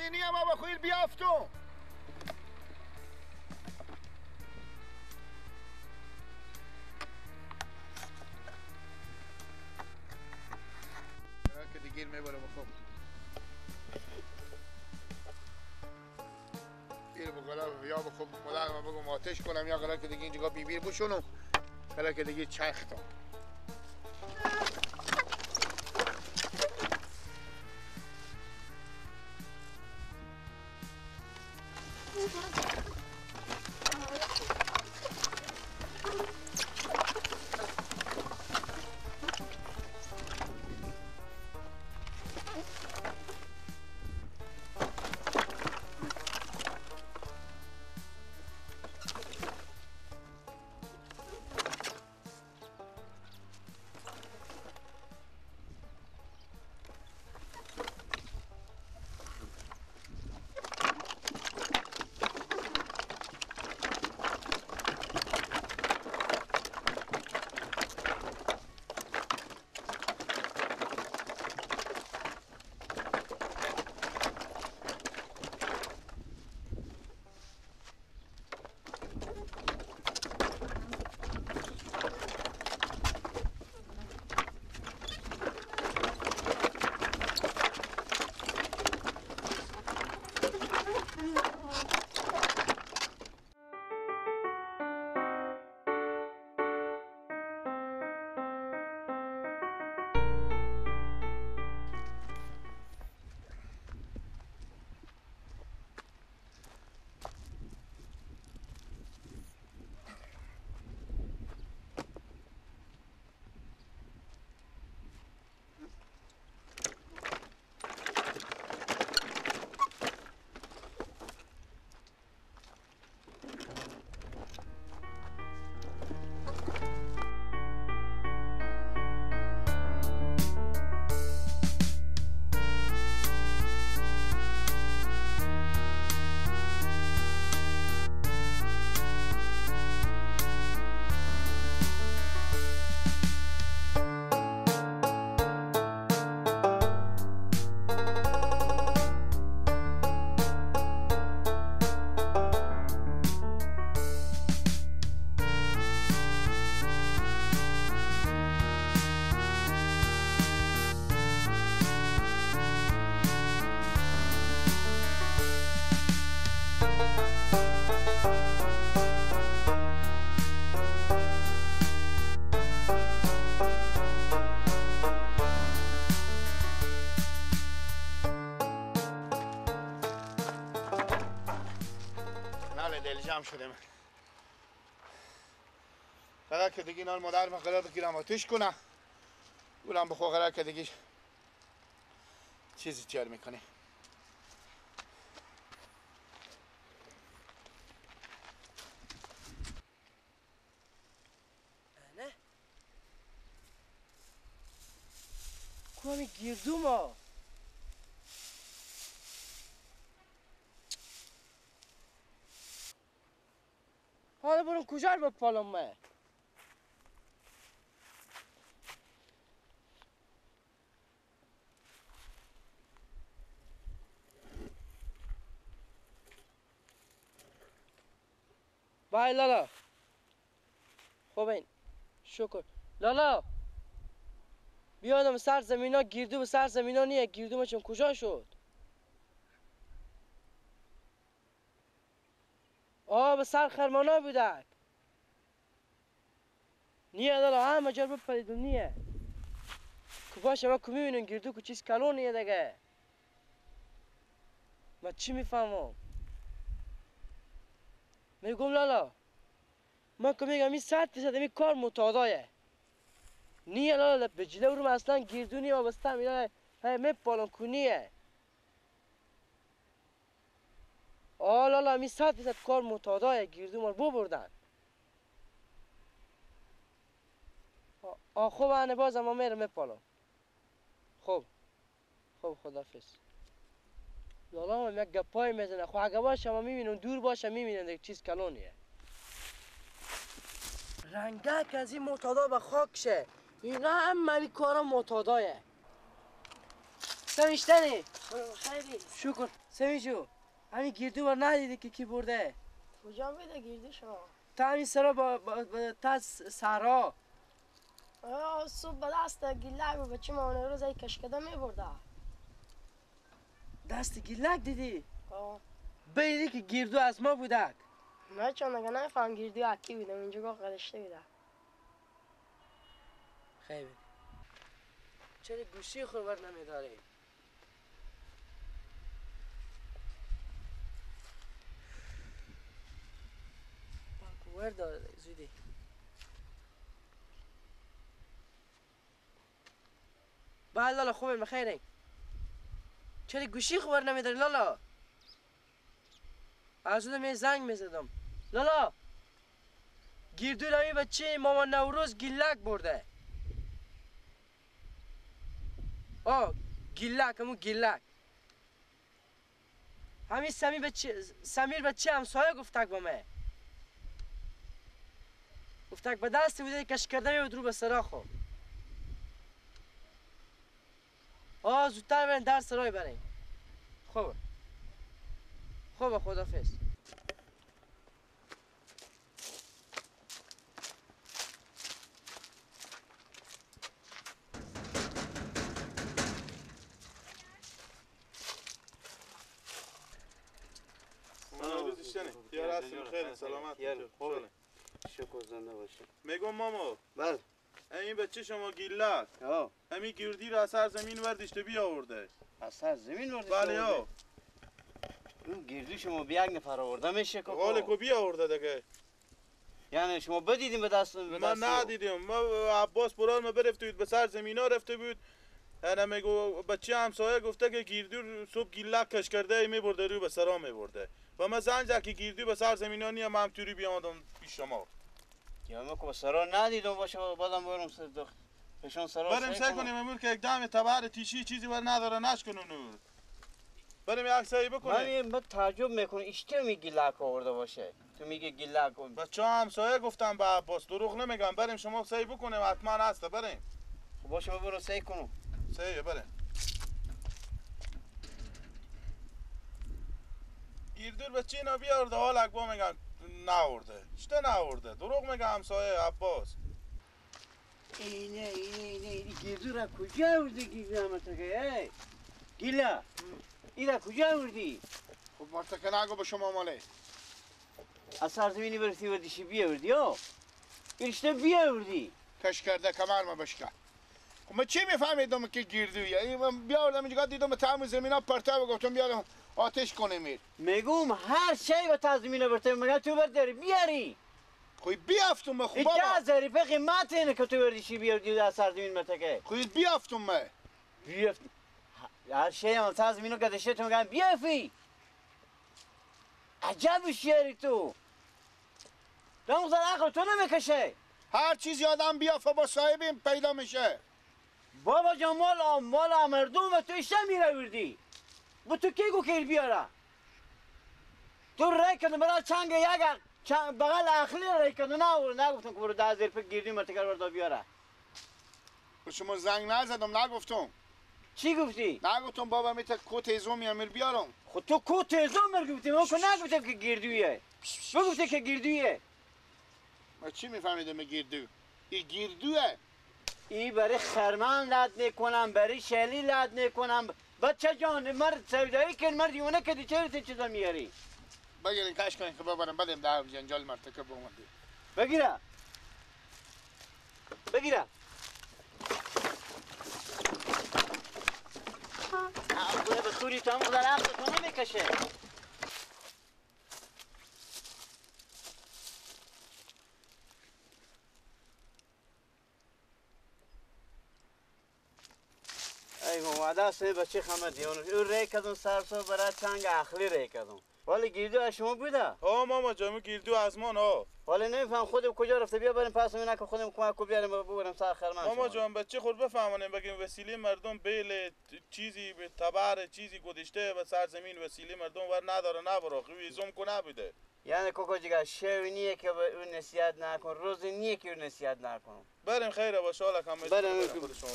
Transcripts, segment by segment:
سینی اما با خویل بیافتم که دیگیر میبره بخوب بیر بگلا یا بخوب مادر من بگم آتش کنم یا قرار که دیگه اینجا بیبیر بشونم قرار که دیگه چختم جمع شده من قرار که دیگه نال مادر من قرار بگیرم آتش کنه اونم بخوا قرار که دیگه چیزی تیار میکنه نه کمی گیردوم ها حالا برون کجا رو بپالم من بای لالا خوب این شکر لالا بیادم سر زمین ها گیردو به سر زمین ها نیه گیردو چون کجا شد به سر خرمان ها بودک نیه لالا همه جا بپریدم نیه که باشه من که میبینم گیردو که چیز کلون نیه دیگه من چی میفهمم میگم لالا من که میگم این 100% این کار متعادایه نیه لالا به جلو رو اصلا گیردو نیه و بستم اینا میپالم که نیه لالا این 100% کار متعادایه گیردو من ببردن خوب انه بازم من میرم میپالم خوب خدافظ لالا من یک گپای میزنه خو اگه باشه من میبینم دور باشه میبینم یک چیز کلونیه رنگک از این معتادا به خاک شه اینا همه کارا معتادایه سویشتنی خیلی شکر سمیجو همین گیردو بار ندیده که کی برده؟ کجا میده گیردی شما؟ تا همین سرا تا سرا صبح به دست گیلک و بچه ما اون روز ای کشکده میبرده. دست گیلک دیدی؟ بیدی که گیردو از ما بودک. نه چون اگه نفهم گیردی اکی بودم اینجا گاه قدشته بوده. خیلی چرا گوشی خبر نمیداری؟ پاکوور داره زودی. بله لالا خوبه بخیره. چرا گوشی خبر نمیداری لالا؟ از اون می زنگ میزدم. لالا گیردو نمی بچه ماما نوروز گیلک برده. گیلک همون گیلک. همین سمیر بچه همسایه گفتک با من. گفتک به دست بوده کش کرده میبود رو به سراخو. زودتر برین در سرای برین. خوبه خدافظ. یا رسول خیر سلامت خوبه شکر زنده باشه. میگم ماما بله این بچه شما گیلک همین گیردی را از سر زمین وردش تو بیاورده. از سر زمین وردش بله یا اون گیردی شما به یک نفر آورده میشه که غالب کو بیاورده دیگه. یعنی شما بدیدیم به دست من ندیدم. ما عباس برال ما برفته بود به سر زمین ها رفته بود. انا میگو بچه همسایه گفته که گیردی صبح گیلک کش کرده میبرده رو به سرا میبرده و من زنگ زد که گیردی به سر زمین ها نیم همطوری بیامدم پیش شما. یا من که به سرا ندیدم باشه بعدم برم پشان سرا بریم سعی کنیم امور که یک دم تبر تیشی چیزی بر نداره نشکنه نور. بریم یک سعی بکنیم. من تعجب میکنم اشته می گیلک آورده باشه. تو میگه گیلک بچه همسایه گفتم به عباس دروغ نمیگم. بریم شما سعی بکنیم حتما هسته. بریم باشه برو سعی کنم. سعی بریم. گیردور بچه اینا بیارده حال اکبا میگن نورده. چطه نورده؟ دروغ میگه همسایه عباس. اینه گیردور را کجا آوردی گیردور که گیلا اینا کجا آوردی؟ خب مرتکه نگو به شما ماله. از سرزمینی برسی وردیشی بیاوردی ها؟ ایشته بیاوردی؟ کش کرده کمر ما بشکن. خب من چی میفهمیدم که گیردویه؟ من بیاردم اینجا دیدم تمام زمین ها پرته و گفتم بیارم آتش کنه میر. میگم هر شی به تزمینه برته مگه تو برداری بیاری. خوی بیافتم من خوب بابا. ایجا ظریفه قیمت اینه که تو بردیشی بیاردی از سرزمین مرتکه. خوی بیافتم من. بیافت. هر شی هم تزمینو گذاشته تو میگن بیافی. عجب شیری تو. دموزن عقل تو نمیکشه. هر چیز آدم بیافه با صاحبی پیدا میشه. بابا جان مال مردم تو ایشته میره وردی. با تو کی گو کیر بیاره؟ تو رای کردن برای چنگ یک بغل اخلی رای کردن نگفتم که برو 10,000 روپیه گیردی مرتکر بردا بیاره. به شما زنگ نزدم نگفتم. چی گفتی؟ نگفتم بابا میته کو تیزو میامیر بیارم. خود تو کو تیزو گفتی من که نگفتم که گیردویه. بگفتی که گیردویه. ما چی میفهمیدم گیردو؟ این گیردوه. ای برای خرمن لد میکنم برای شلی لد میکنم. بچه جان مرد سودایی که مرد یونه که چه چیزا میاری؟ بگیرین کش کنین که ببرم بدیم در جنجال مرتکب اومدی. بگیره بوده به طوری تو هم بودن عقل تو نمیکشه. ای مواده است بچه خمدی اون ری کدون سرسو برای چنگ اخلی ری کدون. ولی گیردو از شما بوده؟ ماما جامو گیردو از ما ولی نمیفهم خودم کجا رفته بیا بریم پس اون که خودم کمک کو بیاریم ببریم سر خرمن. ماما جان بچه خود بفهمونیم بگیم وسیله مردم بیل چیزی به تبر چیزی گذشته و سرزمین وسیله مردم ور نداره نبره ویزم کو نبوده. یعنی کوکو جیگه شوی نیه که به اون نصیحت نکن روز نیه که اون نصیحت نکن. بریم خیره باشه حالا کم بریم خود شما.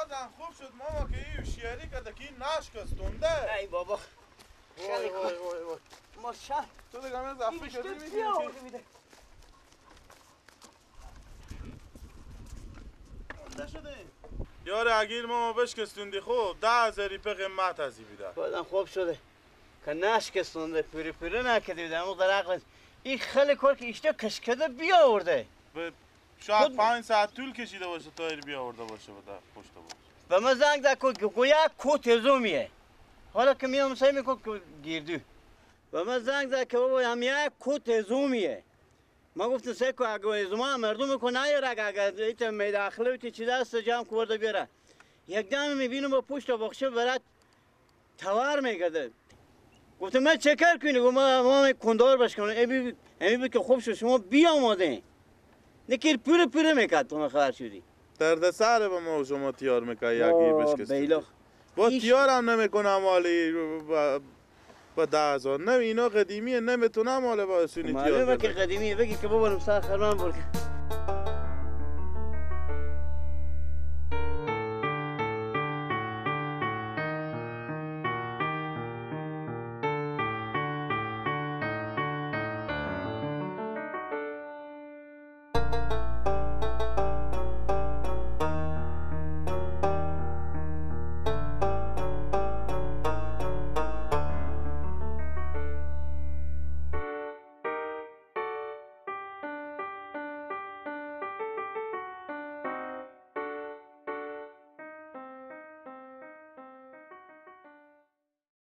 بازم خوب شد ماما که این شیری کرده که این نشکستونده. ای بابا خیلی خوب ما شهر تو دیگه همه زفتی این کردی اشتر می‌کنی بیا که- آورده میده یاره اگیر ماما بشکستوندی خوب 10,000 په قیمت ازی بیده. بازم خوب شده که نشکستونده پیری پیری نکرده بیده اما در عقلت این خیلی کار که اشتر کشکده بیا آورده شاید خود- 5 ساعت طول کشیده باشه تا این بیاورده باشه و در پشت باشه. و من زنگ زد که گویا کو تزومیه حالا که میام سعی میکنم که گیردو و من زنگ زد که بابا هم یک کو تزومیه ما گفتم سعی که اگه ازما مردم میکنه نیاره اگر ایت میداخله و چیز است جمع کرده بیاره یک دم میبینم با پشت باخشه برات توار میگده گفتم من چه کار کنی گفتم ما کندار باش کنم امی بود که خوب شد شما بیا آماده نکیر پیره پیره میکرد تو خبر شدی درد سر به ما و شما تیار میکنی یکی بشکستوندی. بیلا با ایش- تیار هم نمیکنم مالی با 10,000 نه اینا قدیمیه نمیتونم ماله با سونی تیار معلومه که بده. قدیمیه بگی که بابا سر خرمان برد